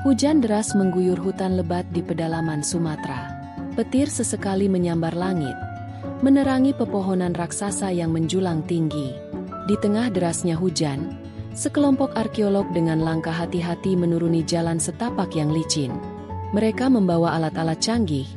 Hujan deras mengguyur hutan lebat di pedalaman Sumatera. Petir sesekali menyambar langit, menerangi pepohonan raksasa yang menjulang tinggi. Di tengah derasnya hujan, sekelompok arkeolog dengan langkah hati-hati menuruni jalan setapak yang licin. Mereka membawa alat-alat canggih.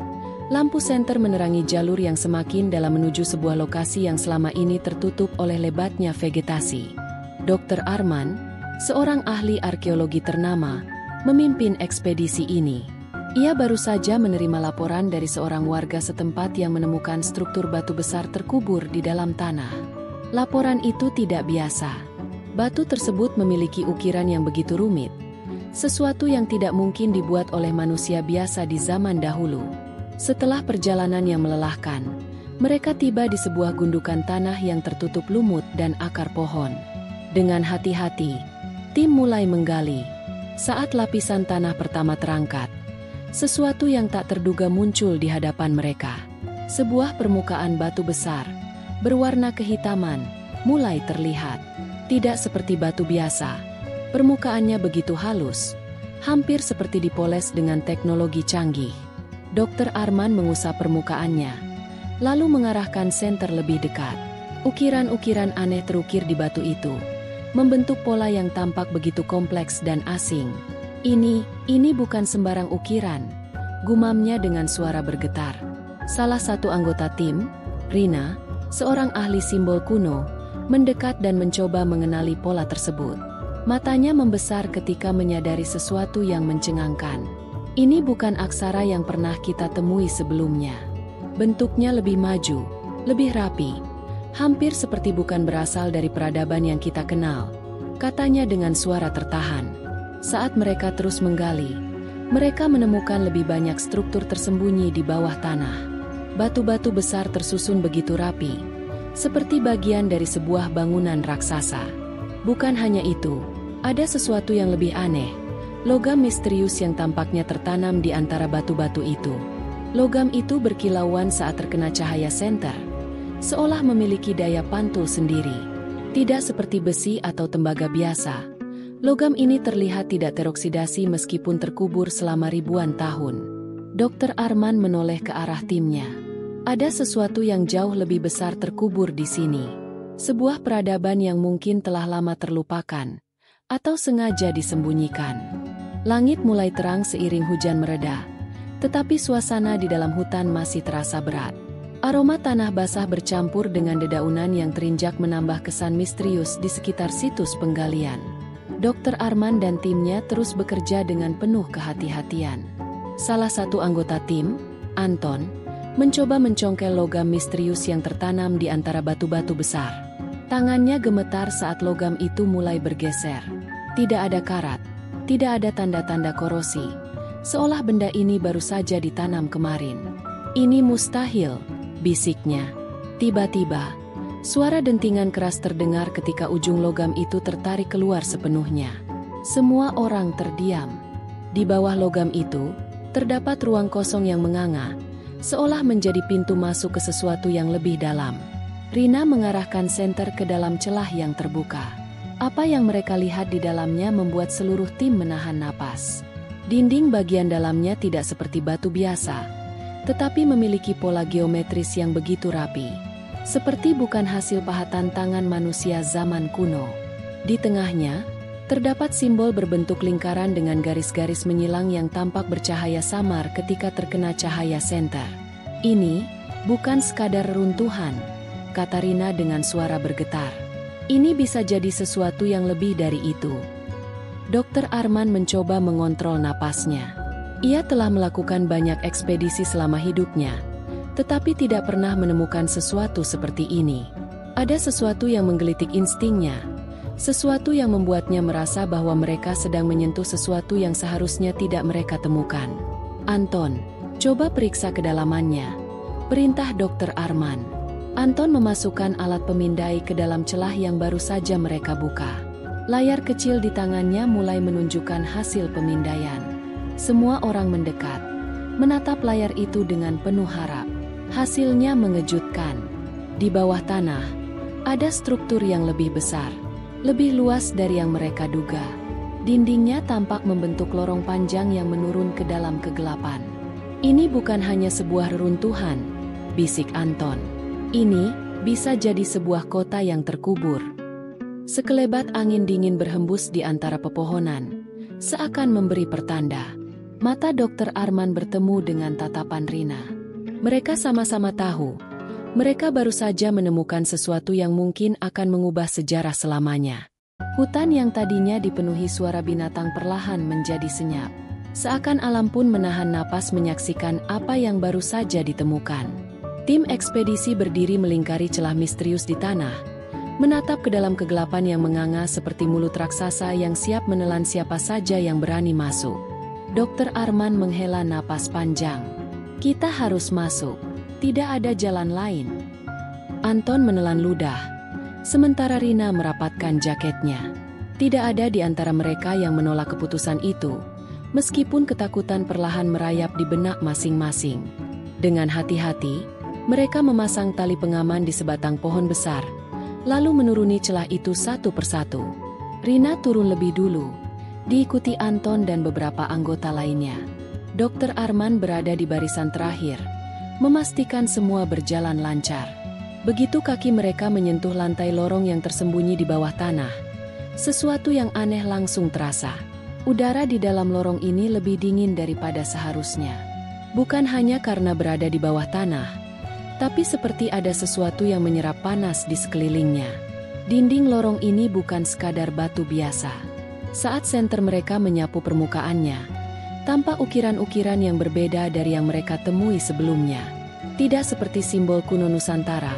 Lampu senter menerangi jalur yang semakin dalam menuju sebuah lokasi yang selama ini tertutup oleh lebatnya vegetasi. Dr. Arman, seorang ahli arkeologi ternama, memimpin ekspedisi ini. Ia baru saja menerima laporan dari seorang warga setempat yang menemukan struktur batu besar terkubur di dalam tanah. Laporan itu tidak biasa. Batu tersebut memiliki ukiran yang begitu rumit, sesuatu yang tidak mungkin dibuat oleh manusia biasa di zaman dahulu. Setelah perjalanan yang melelahkan, mereka tiba di sebuah gundukan tanah yang tertutup lumut dan akar pohon. Dengan hati-hati, tim mulai menggali. Saat lapisan tanah pertama terangkat, sesuatu yang tak terduga muncul di hadapan mereka. Sebuah permukaan batu besar, berwarna kehitaman, mulai terlihat. Tidak seperti batu biasa. Permukaannya begitu halus, hampir seperti dipoles dengan teknologi canggih. Dr. Arman mengusap permukaannya, lalu mengarahkan senter lebih dekat. Ukiran-ukiran aneh terukir di batu itu, membentuk pola yang tampak begitu kompleks dan asing. Ini bukan sembarang ukiran, gumamnya dengan suara bergetar. Salah satu anggota tim, Rina, seorang ahli simbol kuno, mendekat dan mencoba mengenali pola tersebut. Matanya membesar ketika menyadari sesuatu yang mencengangkan. Ini bukan aksara yang pernah kita temui sebelumnya. Bentuknya lebih maju, lebih rapi, hampir seperti bukan berasal dari peradaban yang kita kenal, katanya dengan suara tertahan. Saat mereka terus menggali, mereka menemukan lebih banyak struktur tersembunyi di bawah tanah. Batu-batu besar tersusun begitu rapi, seperti bagian dari sebuah bangunan raksasa. Bukan hanya itu, ada sesuatu yang lebih aneh. Logam misterius yang tampaknya tertanam di antara batu-batu itu. Logam itu berkilauan saat terkena cahaya senter, seolah memiliki daya pantul sendiri. Tidak seperti besi atau tembaga biasa, logam ini terlihat tidak teroksidasi meskipun terkubur selama ribuan tahun. Dr. Arman menoleh ke arah timnya. Ada sesuatu yang jauh lebih besar terkubur di sini. Sebuah peradaban yang mungkin telah lama terlupakan, atau sengaja disembunyikan. Langit mulai terang seiring hujan mereda, tetapi suasana di dalam hutan masih terasa berat. Aroma tanah basah bercampur dengan dedaunan yang terinjak menambah kesan misterius di sekitar situs penggalian. Dr. Arman dan timnya terus bekerja dengan penuh kehati-hatian. Salah satu anggota tim, Anton, mencoba mencongkel logam misterius yang tertanam di antara batu-batu besar. Tangannya gemetar saat logam itu mulai bergeser. Tidak ada karat, tidak ada tanda-tanda korosi, seolah benda ini baru saja ditanam kemarin. Ini mustahil, bisiknya. Tiba-tiba, suara dentingan keras terdengar ketika ujung logam itu tertarik keluar sepenuhnya. Semua orang terdiam. Di bawah logam itu, terdapat ruang kosong yang menganga, seolah menjadi pintu masuk ke sesuatu yang lebih dalam. Rina mengarahkan senter ke dalam celah yang terbuka. Apa yang mereka lihat di dalamnya membuat seluruh tim menahan napas. Dinding bagian dalamnya tidak seperti batu biasa, tetapi memiliki pola geometris yang begitu rapi. Seperti bukan hasil pahatan tangan manusia zaman kuno. Di tengahnya, terdapat simbol berbentuk lingkaran dengan garis-garis menyilang yang tampak bercahaya samar ketika terkena cahaya senter. Ini bukan sekadar runtuhan, kata Rina dengan suara bergetar. Ini bisa jadi sesuatu yang lebih dari itu. Dr. Arman mencoba mengontrol napasnya. Ia telah melakukan banyak ekspedisi selama hidupnya, tetapi tidak pernah menemukan sesuatu seperti ini. Ada sesuatu yang menggelitik instingnya, sesuatu yang membuatnya merasa bahwa mereka sedang menyentuh sesuatu yang seharusnya tidak mereka temukan. Anton, coba periksa kedalamannya, perintah Dr. Arman. Anton memasukkan alat pemindai ke dalam celah yang baru saja mereka buka. Layar kecil di tangannya mulai menunjukkan hasil pemindaian. Semua orang mendekat, menatap layar itu dengan penuh harap. Hasilnya mengejutkan. Di bawah tanah, ada struktur yang lebih besar, lebih luas dari yang mereka duga. Dindingnya tampak membentuk lorong panjang yang menurun ke dalam kegelapan. "Ini bukan hanya sebuah reruntuhan," bisik Anton. "Ini bisa jadi sebuah kota yang terkubur." Sekelebat angin dingin berhembus di antara pepohonan, seakan memberi pertanda. Mata Dokter Arman bertemu dengan tatapan Rina. Mereka sama-sama tahu, mereka baru saja menemukan sesuatu yang mungkin akan mengubah sejarah selamanya. Hutan yang tadinya dipenuhi suara binatang perlahan menjadi senyap. Seakan alam pun menahan napas menyaksikan apa yang baru saja ditemukan. Tim ekspedisi berdiri melingkari celah misterius di tanah, menatap ke dalam kegelapan yang menganga seperti mulut raksasa yang siap menelan siapa saja yang berani masuk. Dokter Arman menghela napas panjang. "Kita harus masuk. Tidak ada jalan lain." Anton menelan ludah, sementara Rina merapatkan jaketnya. Tidak ada di antara mereka yang menolak keputusan itu, meskipun ketakutan perlahan merayap di benak masing-masing. Dengan hati-hati, mereka memasang tali pengaman di sebatang pohon besar, lalu menuruni celah itu satu persatu. Rina turun lebih dulu, diikuti Anton dan beberapa anggota lainnya. Dokter Arman berada di barisan terakhir, memastikan semua berjalan lancar. Begitu kaki mereka menyentuh lantai lorong yang tersembunyi di bawah tanah, sesuatu yang aneh langsung terasa. Udara di dalam lorong ini lebih dingin daripada seharusnya. Bukan hanya karena berada di bawah tanah, tapi seperti ada sesuatu yang menyerap panas di sekelilingnya. Dinding lorong ini bukan sekadar batu biasa. Saat senter mereka menyapu permukaannya, tampak ukiran-ukiran yang berbeda dari yang mereka temui sebelumnya. Tidak seperti simbol kuno Nusantara,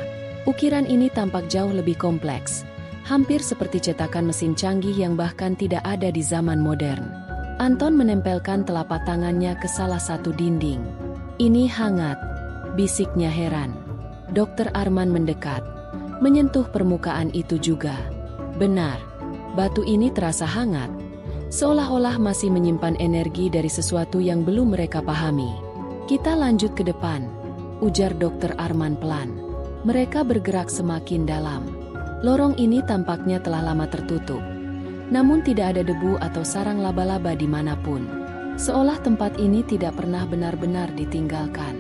ukiran ini tampak jauh lebih kompleks, hampir seperti cetakan mesin canggih yang bahkan tidak ada di zaman modern. Anton menempelkan telapak tangannya ke salah satu dinding. "Ini hangat," bisiknya heran. Dokter Arman mendekat, menyentuh permukaan itu juga. Benar, batu ini terasa hangat, seolah-olah masih menyimpan energi dari sesuatu yang belum mereka pahami. "Kita lanjut ke depan," ujar Dokter Arman pelan. Mereka bergerak semakin dalam. Lorong ini tampaknya telah lama tertutup, namun tidak ada debu atau sarang laba-laba dimanapun. Seolah tempat ini tidak pernah benar-benar ditinggalkan.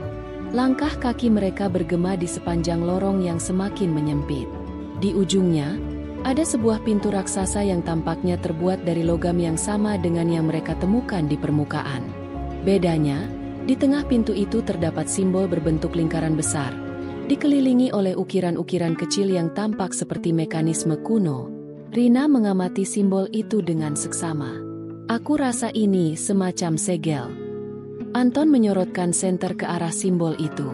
Langkah kaki mereka bergema di sepanjang lorong yang semakin menyempit. Di ujungnya, ada sebuah pintu raksasa yang tampaknya terbuat dari logam yang sama dengan yang mereka temukan di permukaan. Bedanya, di tengah pintu itu terdapat simbol berbentuk lingkaran besar, dikelilingi oleh ukiran-ukiran kecil yang tampak seperti mekanisme kuno. Rina mengamati simbol itu dengan seksama. "Aku rasa ini semacam segel." Anton menyorotkan senter ke arah simbol itu.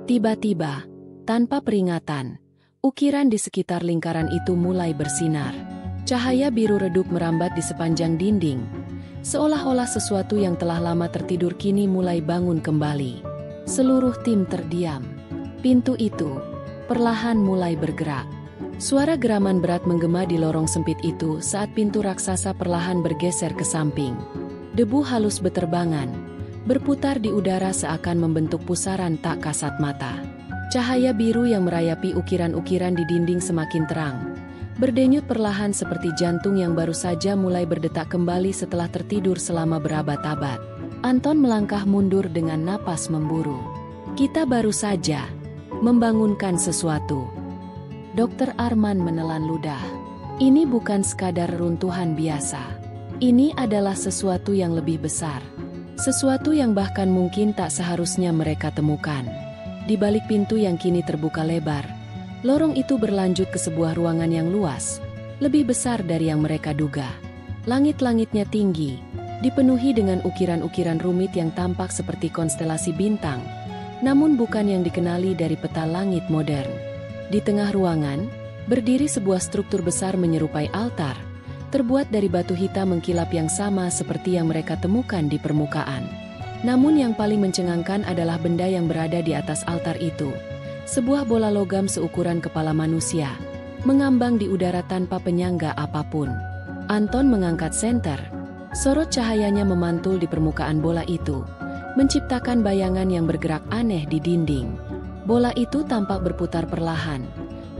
Tiba-tiba, tanpa peringatan, ukiran di sekitar lingkaran itu mulai bersinar. Cahaya biru redup merambat di sepanjang dinding, seolah-olah sesuatu yang telah lama tertidur kini mulai bangun kembali. Seluruh tim terdiam. Pintu itu perlahan mulai bergerak. Suara geraman berat menggema di lorong sempit itu saat pintu raksasa perlahan bergeser ke samping. Debu halus beterbangan, berputar di udara seakan membentuk pusaran tak kasat mata. Cahaya biru yang merayapi ukiran-ukiran di dinding semakin terang, berdenyut perlahan seperti jantung yang baru saja mulai berdetak kembali setelah tertidur selama berabad-abad. Anton melangkah mundur dengan napas memburu. "Kita baru saja membangunkan sesuatu." Dokter Arman menelan ludah. "Ini bukan sekadar runtuhan biasa. Ini adalah sesuatu yang lebih besar. Sesuatu yang bahkan mungkin tak seharusnya mereka temukan." Di balik pintu yang kini terbuka lebar, lorong itu berlanjut ke sebuah ruangan yang luas, lebih besar dari yang mereka duga. Langit-langitnya tinggi, dipenuhi dengan ukiran-ukiran rumit yang tampak seperti konstelasi bintang, namun bukan yang dikenali dari peta langit modern. Di tengah ruangan, berdiri sebuah struktur besar menyerupai altar, terbuat dari batu hitam mengkilap yang sama seperti yang mereka temukan di permukaan. Namun yang paling mencengangkan adalah benda yang berada di atas altar itu. Sebuah bola logam seukuran kepala manusia, mengambang di udara tanpa penyangga apapun. Anton mengangkat senter, sorot cahayanya memantul di permukaan bola itu, menciptakan bayangan yang bergerak aneh di dinding. Bola itu tampak berputar perlahan,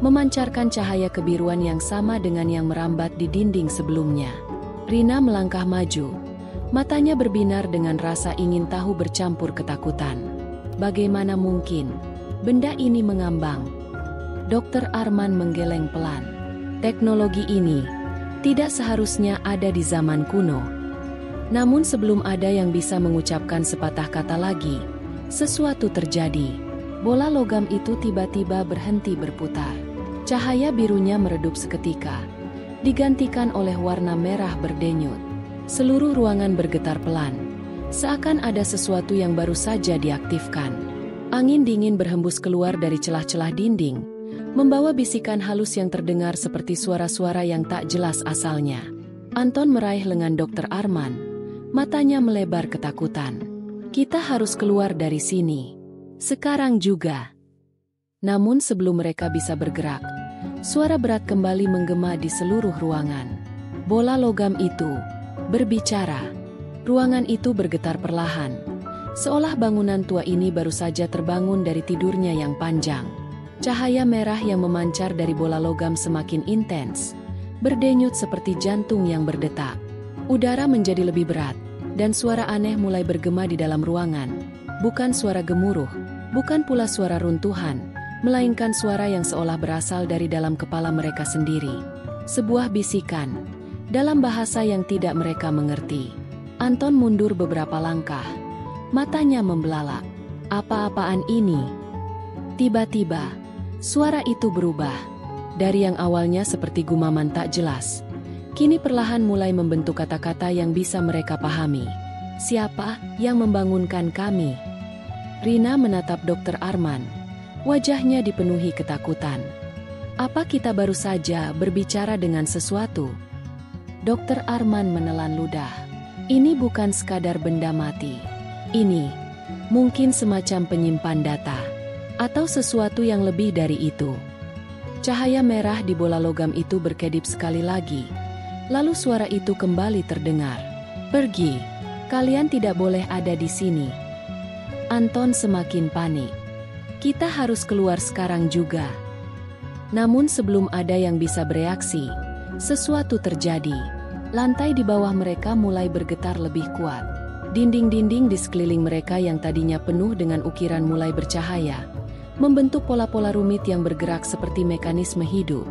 memancarkan cahaya kebiruan yang sama dengan yang merambat di dinding sebelumnya. Rina melangkah maju. Matanya berbinar dengan rasa ingin tahu bercampur ketakutan. Bagaimana mungkin? Benda ini mengambang. Dokter Arman menggeleng pelan. Teknologi ini tidak seharusnya ada di zaman kuno. Namun sebelum ada yang bisa mengucapkan sepatah kata lagi, sesuatu terjadi. Bola logam itu tiba-tiba berhenti berputar. Cahaya birunya meredup seketika, digantikan oleh warna merah berdenyut. Seluruh ruangan bergetar pelan, seakan ada sesuatu yang baru saja diaktifkan. Angin dingin berhembus keluar dari celah-celah dinding, membawa bisikan halus yang terdengar seperti suara-suara yang tak jelas asalnya. Anton meraih lengan Dokter Arman, matanya melebar ketakutan. Kita harus keluar dari sini. Sekarang juga. Namun sebelum mereka bisa bergerak, suara berat kembali menggema di seluruh ruangan. Bola logam itu berbicara. Ruangan itu bergetar perlahan, seolah bangunan tua ini baru saja terbangun dari tidurnya yang panjang. Cahaya merah yang memancar dari bola logam semakin intens, berdenyut seperti jantung yang berdetak. Udara menjadi lebih berat, dan suara aneh mulai bergema di dalam ruangan. Bukan suara gemuruh, bukan pula suara runtuhan, melainkan suara yang seolah berasal dari dalam kepala mereka sendiri. Sebuah bisikan, dalam bahasa yang tidak mereka mengerti. Anton mundur beberapa langkah. Matanya membelalak. Apa-apaan ini? Tiba-tiba, suara itu berubah. Dari yang awalnya seperti gumaman tak jelas, kini perlahan mulai membentuk kata-kata yang bisa mereka pahami. Siapa yang membangunkan kami? Rina menatap Dokter Arman. Wajahnya dipenuhi ketakutan. Apa kita baru saja berbicara dengan sesuatu? Dokter Arman menelan ludah. Ini bukan sekadar benda mati. Ini mungkin semacam penyimpan data, atau sesuatu yang lebih dari itu. Cahaya merah di bola logam itu berkedip sekali lagi. Lalu suara itu kembali terdengar. Pergi, kalian tidak boleh ada di sini. Anton semakin panik. Kita harus keluar sekarang juga. Namun sebelum ada yang bisa bereaksi, sesuatu terjadi. Lantai di bawah mereka mulai bergetar lebih kuat. Dinding-dinding di sekeliling mereka yang tadinya penuh dengan ukiran mulai bercahaya, membentuk pola-pola rumit yang bergerak seperti mekanisme hidup.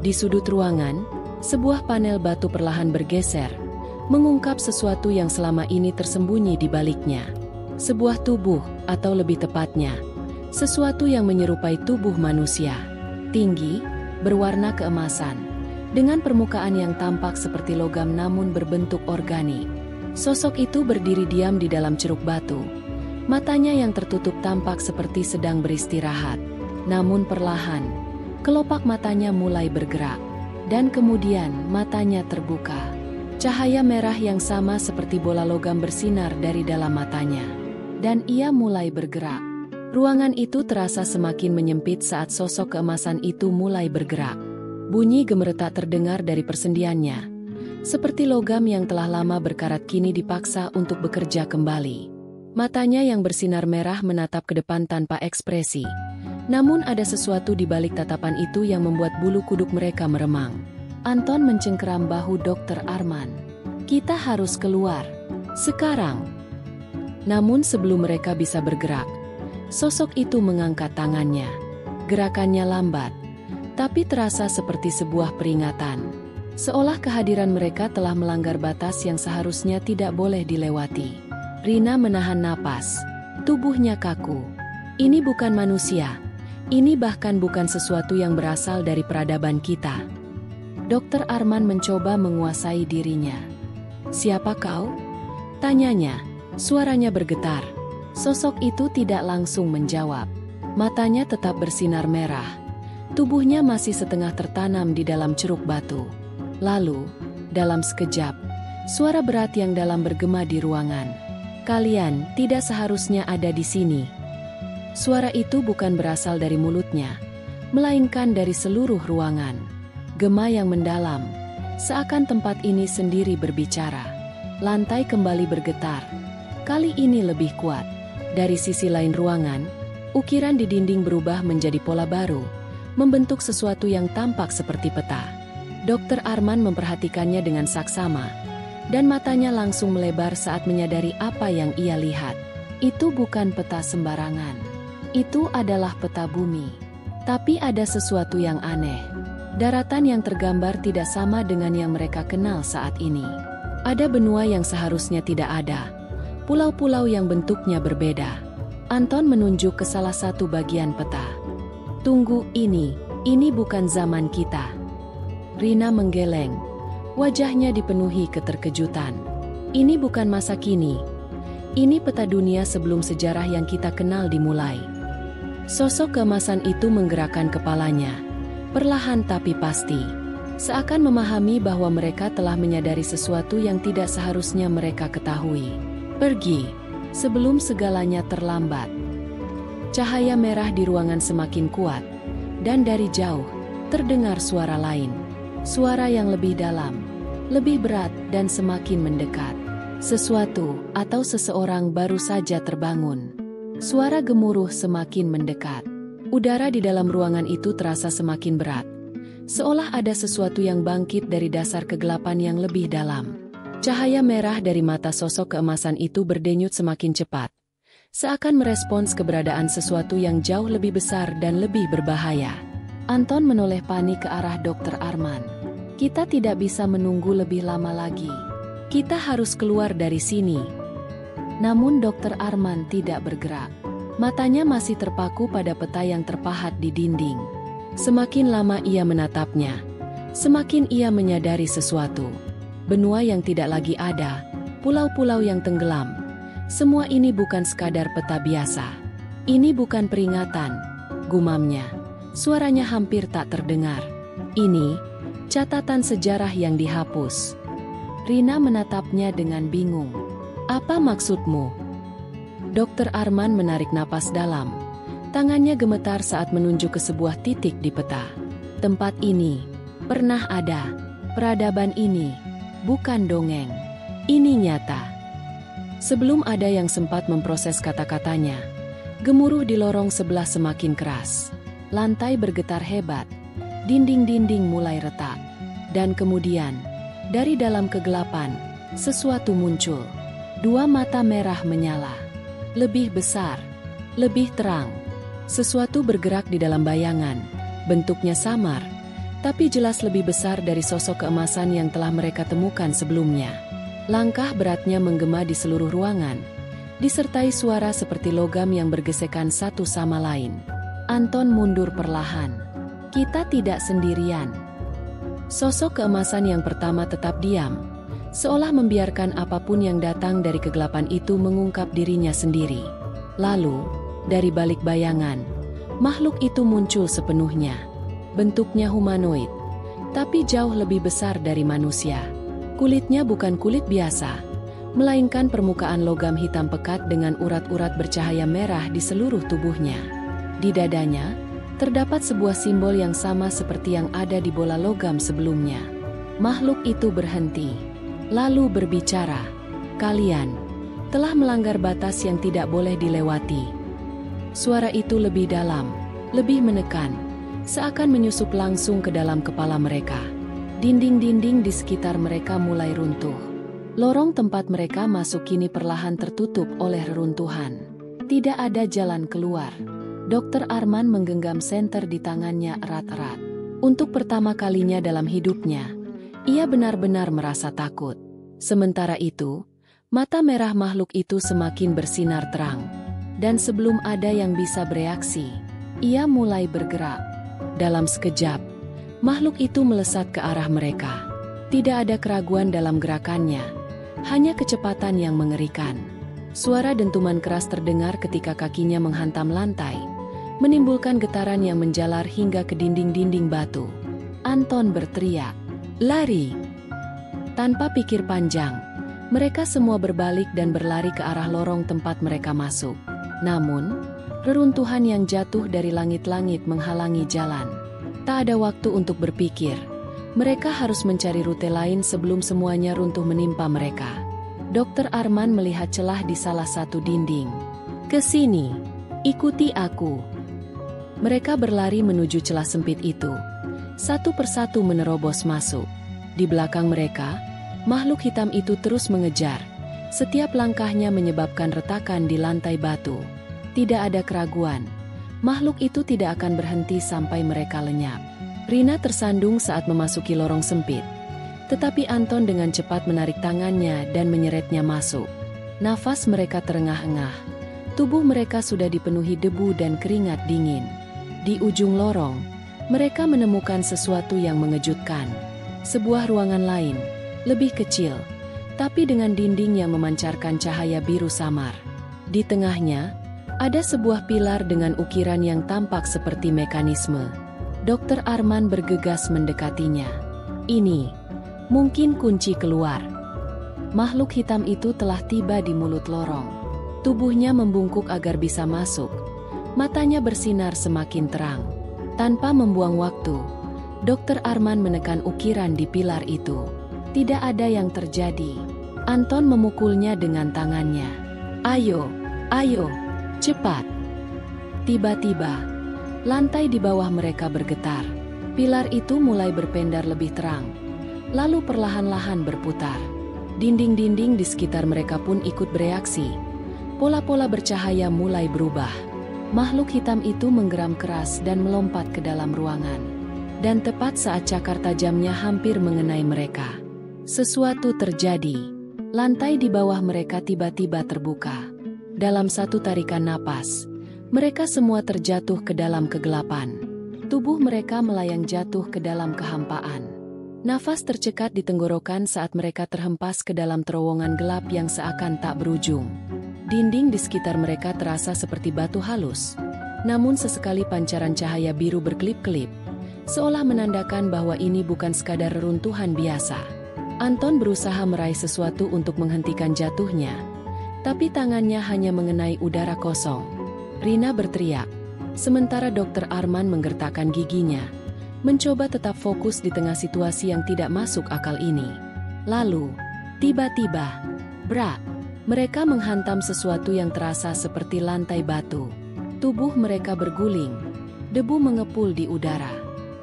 Di sudut ruangan, sebuah panel batu perlahan bergeser, mengungkap sesuatu yang selama ini tersembunyi di baliknya. Sebuah tubuh, atau lebih tepatnya, sesuatu yang menyerupai tubuh manusia. Tinggi, berwarna keemasan, dengan permukaan yang tampak seperti logam namun berbentuk organik. Sosok itu berdiri diam di dalam ceruk batu. Matanya yang tertutup tampak seperti sedang beristirahat. Namun perlahan, kelopak matanya mulai bergerak. Dan kemudian matanya terbuka. Cahaya merah yang sama seperti bola logam bersinar dari dalam matanya. Dan ia mulai bergerak. Ruangan itu terasa semakin menyempit saat sosok keemasan itu mulai bergerak. Bunyi gemeretak terdengar dari persendiannya. Seperti logam yang telah lama berkarat kini dipaksa untuk bekerja kembali. Matanya yang bersinar merah menatap ke depan tanpa ekspresi. Namun ada sesuatu di balik tatapan itu yang membuat bulu kuduk mereka meremang. Anton mencengkeram bahu Dokter Arman. Kita harus keluar. Sekarang. Namun sebelum mereka bisa bergerak, sosok itu mengangkat tangannya. Gerakannya lambat, tapi terasa seperti sebuah peringatan. Seolah kehadiran mereka telah melanggar batas yang seharusnya tidak boleh dilewati. Rina menahan napas. Tubuhnya kaku. Ini bukan manusia. Ini bahkan bukan sesuatu yang berasal dari peradaban kita. Dokter Arman mencoba menguasai dirinya. Siapa kau? Tanyanya. Suaranya bergetar. Sosok itu tidak langsung menjawab. Matanya tetap bersinar merah. Tubuhnya masih setengah tertanam di dalam ceruk batu. Lalu, dalam sekejap, suara berat yang dalam bergema di ruangan. Kalian tidak seharusnya ada di sini. Suara itu bukan berasal dari mulutnya, melainkan dari seluruh ruangan. Gema yang mendalam, seakan tempat ini sendiri berbicara. Lantai kembali bergetar. Kali ini lebih kuat. Dari sisi lain ruangan, ukiran di dinding berubah menjadi pola baru, membentuk sesuatu yang tampak seperti peta. Dokter Arman memperhatikannya dengan saksama, dan matanya langsung melebar saat menyadari apa yang ia lihat. Itu bukan peta sembarangan. Itu adalah peta bumi. Tapi ada sesuatu yang aneh. Daratan yang tergambar tidak sama dengan yang mereka kenal saat ini. Ada benua yang seharusnya tidak ada. Pulau-pulau yang bentuknya berbeda. Anton menunjuk ke salah satu bagian peta. Tunggu, ini bukan zaman kita. Rina menggeleng. Wajahnya dipenuhi keterkejutan. Ini bukan masa kini. Ini peta dunia sebelum sejarah yang kita kenal dimulai. Sosok keemasan itu menggerakkan kepalanya. Perlahan tapi pasti. Seakan memahami bahwa mereka telah menyadari sesuatu yang tidak seharusnya mereka ketahui. Pergi, sebelum segalanya terlambat. Cahaya merah di ruangan semakin kuat, dan dari jauh, terdengar suara lain. Suara yang lebih dalam, lebih berat dan semakin mendekat. Sesuatu atau seseorang baru saja terbangun. Suara gemuruh semakin mendekat. Udara di dalam ruangan itu terasa semakin berat. Seolah ada sesuatu yang bangkit dari dasar kegelapan yang lebih dalam. Cahaya merah dari mata sosok keemasan itu berdenyut semakin cepat. Seakan merespons keberadaan sesuatu yang jauh lebih besar dan lebih berbahaya. Anton menoleh panik ke arah Dr. Arman. Kita tidak bisa menunggu lebih lama lagi. Kita harus keluar dari sini. Namun Dr. Arman tidak bergerak. Matanya masih terpaku pada peta yang terpahat di dinding. Semakin lama ia menatapnya, semakin ia menyadari sesuatu. Benua yang tidak lagi ada, pulau-pulau yang tenggelam. Semua ini bukan sekadar peta biasa. Ini bukan peringatan, gumamnya. Suaranya hampir tak terdengar. Ini catatan sejarah yang dihapus. Rina menatapnya dengan bingung. Apa maksudmu? Dr. Arman menarik napas dalam. Tangannya gemetar saat menunjuk ke sebuah titik di peta. Tempat ini pernah ada. Peradaban ini bukan dongeng. Ini nyata. Sebelum ada yang sempat memproses kata-katanya, gemuruh di lorong sebelah semakin keras. Lantai bergetar hebat. Dinding-dinding mulai retak. Dan kemudian, dari dalam kegelapan, sesuatu muncul. Dua mata merah menyala. Lebih besar, lebih terang. Sesuatu bergerak di dalam bayangan. Bentuknya samar, tapi jelas lebih besar dari sosok keemasan yang telah mereka temukan sebelumnya. Langkah beratnya menggema di seluruh ruangan, disertai suara seperti logam yang bergesekan satu sama lain. Anton mundur perlahan. Kita tidak sendirian. Sosok keemasan yang pertama tetap diam, seolah membiarkan apapun yang datang dari kegelapan itu mengungkap dirinya sendiri. Lalu, dari balik bayangan, makhluk itu muncul sepenuhnya. Bentuknya humanoid, tapi jauh lebih besar dari manusia. Kulitnya bukan kulit biasa, melainkan permukaan logam hitam pekat dengan urat-urat bercahaya merah di seluruh tubuhnya. Di dadanya, terdapat sebuah simbol yang sama seperti yang ada di bola logam sebelumnya. Makhluk itu berhenti. Lalu berbicara, kalian telah melanggar batas yang tidak boleh dilewati. Suara itu lebih dalam, lebih menekan, seakan menyusup langsung ke dalam kepala mereka. Dinding-dinding di sekitar mereka mulai runtuh. Lorong tempat mereka masuk kini perlahan tertutup oleh reruntuhan. Tidak ada jalan keluar. Dr. Arman menggenggam senter di tangannya erat-erat. Untuk pertama kalinya dalam hidupnya, ia benar-benar merasa takut. Sementara itu, mata merah makhluk itu semakin bersinar terang. Dan sebelum ada yang bisa bereaksi, ia mulai bergerak. Dalam sekejap, makhluk itu melesat ke arah mereka. Tidak ada keraguan dalam gerakannya, hanya kecepatan yang mengerikan. Suara dentuman keras terdengar ketika kakinya menghantam lantai, menimbulkan getaran yang menjalar hingga ke dinding-dinding batu. Anton berteriak, "Lari!" Tanpa pikir panjang, mereka semua berbalik dan berlari ke arah lorong tempat mereka masuk. Namun, reruntuhan yang jatuh dari langit-langit menghalangi jalan. Tak ada waktu untuk berpikir. Mereka harus mencari rute lain sebelum semuanya runtuh menimpa mereka. Dr. Arman melihat celah di salah satu dinding. "Ke sini, ikuti aku." Mereka berlari menuju celah sempit itu. Satu persatu menerobos masuk. Di belakang mereka, Makhluk hitam itu terus mengejar. Setiap langkahnya menyebabkan retakan di lantai batu. Tidak ada keraguan. Makhluk itu tidak akan berhenti sampai mereka lenyap. Rina tersandung saat memasuki lorong sempit. Tetapi Anton dengan cepat menarik tangannya dan menyeretnya masuk. Nafas mereka terengah-engah. Tubuh mereka sudah dipenuhi debu dan keringat dingin. Di ujung lorong, mereka menemukan sesuatu yang mengejutkan. Sebuah ruangan lain, lebih kecil, tapi dengan dinding yang memancarkan cahaya biru samar. Di tengahnya, ada sebuah pilar dengan ukiran yang tampak seperti mekanisme. Dr. Arman bergegas mendekatinya. Ini mungkin kunci keluar. Makhluk hitam itu telah tiba di mulut lorong. Tubuhnya membungkuk agar bisa masuk. Matanya bersinar semakin terang. Tanpa membuang waktu, Dr. Arman menekan ukiran di pilar itu. Tidak ada yang terjadi. Anton memukulnya dengan tangannya. Ayo, ayo, cepat. Tiba-tiba, lantai di bawah mereka bergetar. Pilar itu mulai berpendar lebih terang. Lalu perlahan-lahan berputar. Dinding-dinding di sekitar mereka pun ikut bereaksi. Pola-pola bercahaya mulai berubah. Makhluk hitam itu menggeram keras dan melompat ke dalam ruangan. Dan tepat saat cakar tajamnya hampir mengenai mereka, sesuatu terjadi. Lantai di bawah mereka tiba-tiba terbuka. Dalam satu tarikan napas, mereka semua terjatuh ke dalam kegelapan. Tubuh mereka melayang jatuh ke dalam kehampaan. Nafas tercekat di tenggorokan saat mereka terhempas ke dalam terowongan gelap yang seakan tak berujung. Dinding di sekitar mereka terasa seperti batu halus. Namun sesekali pancaran cahaya biru berkelip-kelip, seolah menandakan bahwa ini bukan sekadar reruntuhan biasa. Anton berusaha meraih sesuatu untuk menghentikan jatuhnya, tapi tangannya hanya mengenai udara kosong. Rina berteriak, sementara Dr. Arman menggertakkan giginya, mencoba tetap fokus di tengah situasi yang tidak masuk akal ini. Lalu, tiba-tiba, brak, mereka menghantam sesuatu yang terasa seperti lantai batu. Tubuh mereka berguling, debu mengepul di udara.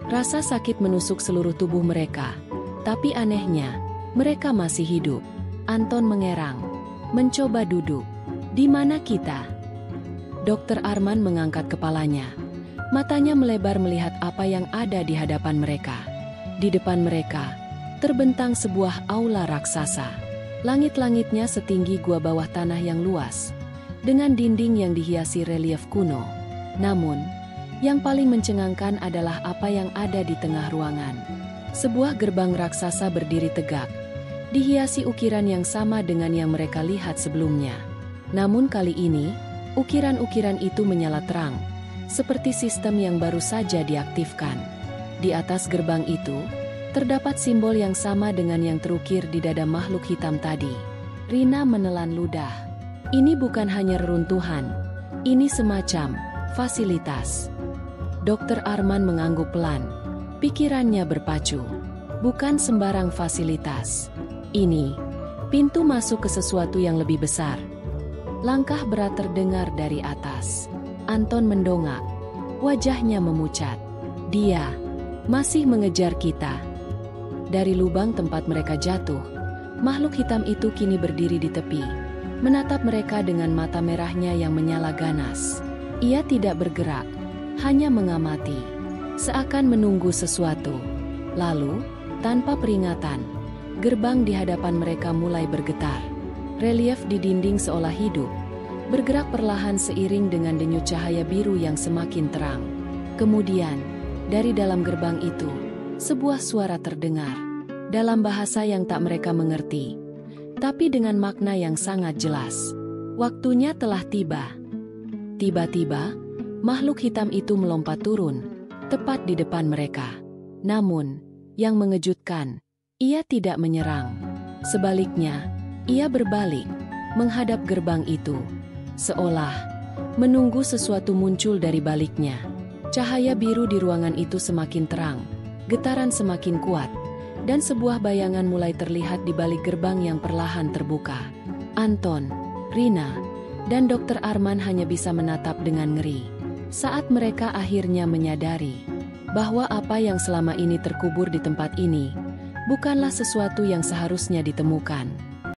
Rasa sakit menusuk seluruh tubuh mereka, tapi anehnya, mereka masih hidup. Anton mengerang, mencoba duduk. Di mana kita? Dr. Arman mengangkat kepalanya. Matanya melebar melihat apa yang ada di hadapan mereka. Di depan mereka, terbentang sebuah aula raksasa. Langit-langitnya setinggi gua bawah tanah yang luas, dengan dinding yang dihiasi relief kuno. Namun, yang paling mencengangkan adalah apa yang ada di tengah ruangan. Sebuah gerbang raksasa berdiri tegak, dihiasi ukiran yang sama dengan yang mereka lihat sebelumnya. Namun kali ini, ukiran-ukiran itu menyala terang, seperti sistem yang baru saja diaktifkan. Di atas gerbang itu, terdapat simbol yang sama dengan yang terukir di dada makhluk hitam tadi. Rina menelan ludah. Ini bukan hanya reruntuhan, ini semacam fasilitas. Dr. Arman mengangguk pelan. Pikirannya berpacu. Bukan sembarang fasilitas. Ini pintu masuk ke sesuatu yang lebih besar. Langkah berat terdengar dari atas. Anton mendongak. Wajahnya memucat. Dia masih mengejar kita. Dari lubang tempat mereka jatuh, makhluk hitam itu kini berdiri di tepi, menatap mereka dengan mata merahnya yang menyala ganas. Ia tidak bergerak, hanya mengamati, seakan menunggu sesuatu. Lalu, tanpa peringatan, gerbang di hadapan mereka mulai bergetar. Relief di dinding seolah hidup, bergerak perlahan seiring dengan denyut cahaya biru yang semakin terang. Kemudian, dari dalam gerbang itu, sebuah suara terdengar, dalam bahasa yang tak mereka mengerti, tapi dengan makna yang sangat jelas. Waktunya telah tiba. Tiba-tiba, makhluk hitam itu melompat turun, tepat di depan mereka. Namun, yang mengejutkan, ia tidak menyerang. Sebaliknya, ia berbalik, menghadap gerbang itu, seolah menunggu sesuatu muncul dari baliknya. Cahaya biru di ruangan itu semakin terang, getaran semakin kuat, dan sebuah bayangan mulai terlihat di balik gerbang yang perlahan terbuka. Anton, Rina, dan Dr. Arman hanya bisa menatap dengan ngeri. Saat mereka akhirnya menyadari bahwa apa yang selama ini terkubur di tempat ini bukanlah sesuatu yang seharusnya ditemukan.